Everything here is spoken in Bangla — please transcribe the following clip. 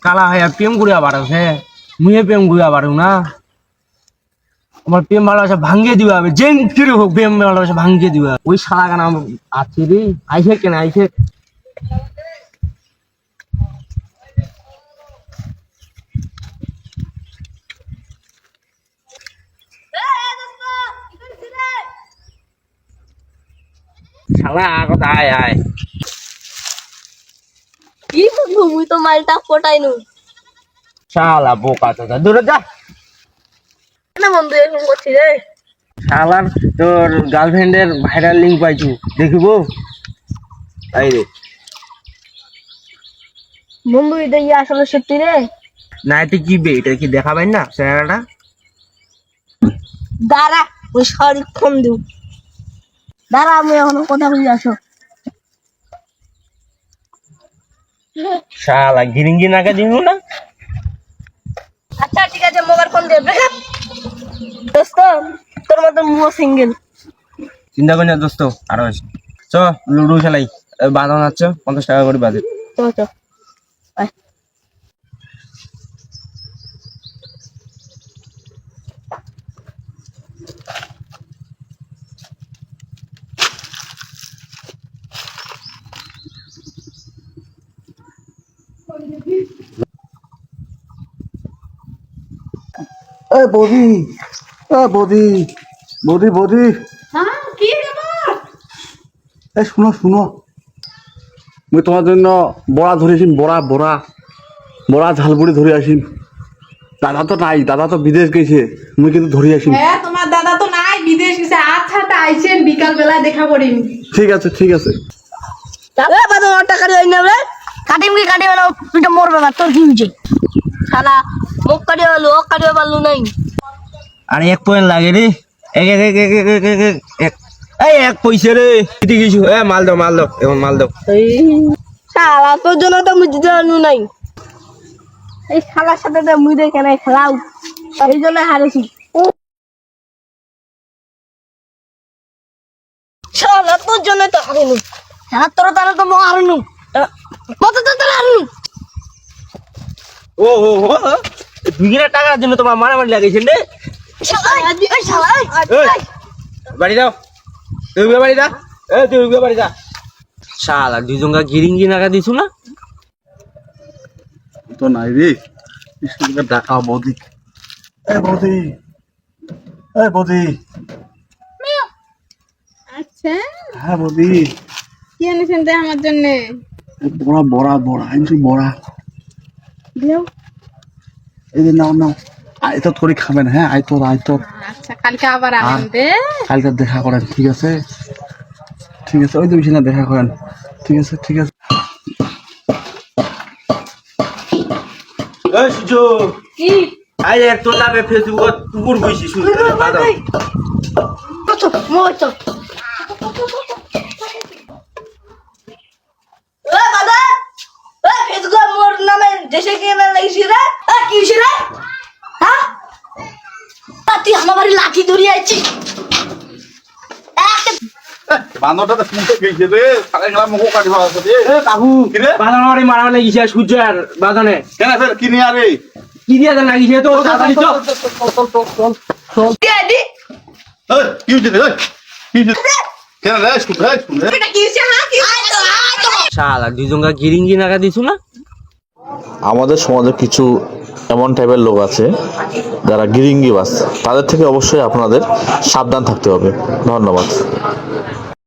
কালা হয়ে প্রেম করিয়া বাড়াছে মুয়ে প্রেম করিয়া বাড়ু না আমার প্রেম ভালোবাসা ভাঙ্গিয়ে দিবা আমি যে ফিরে হোক প্রেম ভালোবাসা ভাঙ্গিয়ে দিবা ওই শালা গান আছে রে আইসে কেন আইসে শালা আগত আয় আয় কি বন্ধু মুই তো মালটা পটাইনু শালা বোকা তো দূরে যা না বন্ধু এরকম করছিস রে শালার তোর গার্লফ্রেন্ডের ভাইরাল লিঙ্ক পাইছু দেখিবো এই রে বন্ধু এটা কি আসলে সত্যি রে না এটা কি বে এটা কি দেখাবেন না চেহারাটা দাঁড়া ওই সরি ফোন দিও দাঁড়া আমি এখন কথা বলি আসো শালা গিরিঙ্গি নাকা দিনু না আচ্ছা ঠিক আছে মোবাইল ফোন দিয়ে ব্রেকআপ দোস্ত তোর মতো মুও সিঙ্গেল চিন্তা করি না দোস্ত আরো আছে চ লুডো খেলাই বাঁধানো আছে 50 টাকা করে বাজে চল চল বাই এ বৌদি এ বৌদি বৌদি বৌদি হ্যাঁ কি ব্যাপার এ শুনো শুনো মুই তোমার জন্য বড়া ধরে আসিম বড়া বড়া বড়া ঝালবুড়ি ধরে আসিম দাদা তো নাই দাদা তো বিদেশ গেছে মুই কিন্তু ধরে আসিম হ্যাঁ তোমার দাদা তো নাই বিদেশ গেছে আচ্ছা তা আইছেন বিকাল বেলায় দেখা করিম ঠিক আছে ঠিক আছে এ বাদে ওটা কাটি হই না রে কাটিম কি কাটি না তুই তো মরবে না তোর কি হইছে শালা মুখ কাটি হলো ও কাটি পারলু নাই আরে এক পয়েন্ট লাগে রে এক এক এক এক এক এক এক এক এই এক পয়সা রে কিটি কিছু এ মাল দাও এখন মাল দাও শালা তোর জন্য তো মুই দিতে পারলু নাই এই শালার সাথে তো মুই দেখে নাই খেলাও এই জন্য হারেছি শালা তোর জন্য তো হারিনু শালা তোর তারা তো হারিনু কত তো তারা হারিনু ও ও ও 2,000 টাকার জন্য তোমার মারামারি লাগাইছেন রে শালা এই শালা এই বাড়ি যাও তুই বাড়ি যা তুই বাড়ি যা শালা দুইজনকা গিরিঙ্গি নাকা দিছু না তো নাই রে স্কুলকে ডাকা বৌদি এ বৌদি এ বৌদি আচ্ছা হ্যাঁ বৌদি কি এনেছেন রে আমার জন্য বড়া বড়া বড়া আনছি বড়া দিও এই যে নাও নাও আইতত করে খাবেন হ্যাঁ আইতর আচ্ছা কালকে আবার আনেন রে কালকে দেখা করেন ঠিক আছে ওই তো বিছানা দেখা করেন ঠিক আছে এই সুযোগ কি আই এক তো লাভে ফেসবুকত কুকুর বইছি শুনতে বাদাও কত মোটো এ বাবা এ ফেসবুক মোর নামে দেশে কি না লাগিছি রে এ কি হইছে রে হ্যাঁ তুই আমার বাড়ি লাঠি ধরি আইছি বান্দরটা তো শুনতে গেছে রে সারা গেলা মুখ কাটি ভালো আছে এ কাকু কিরে বাদামারি মারা লাগিছে সূর্যের বাদানে কেন ফের কি নিয়ে আরে কি দিয়া লাগিছে তো তাড়াতাড়ি চল কি আইডি এই কি হইছে রে কি হইছে কেন রে শুন এটা কি হইছে হ্যাঁ কি শালা দুইজনকা গিরিঙ্গি নাকা দিছু না আমাদের সমাজে কিছু এমন টাইপের লোক আছে যারা গিরিঙ্গিবাজ তাদের থেকে অবশ্যই আপনাদের সাবধান থাকতে হবে ধন্যবাদ।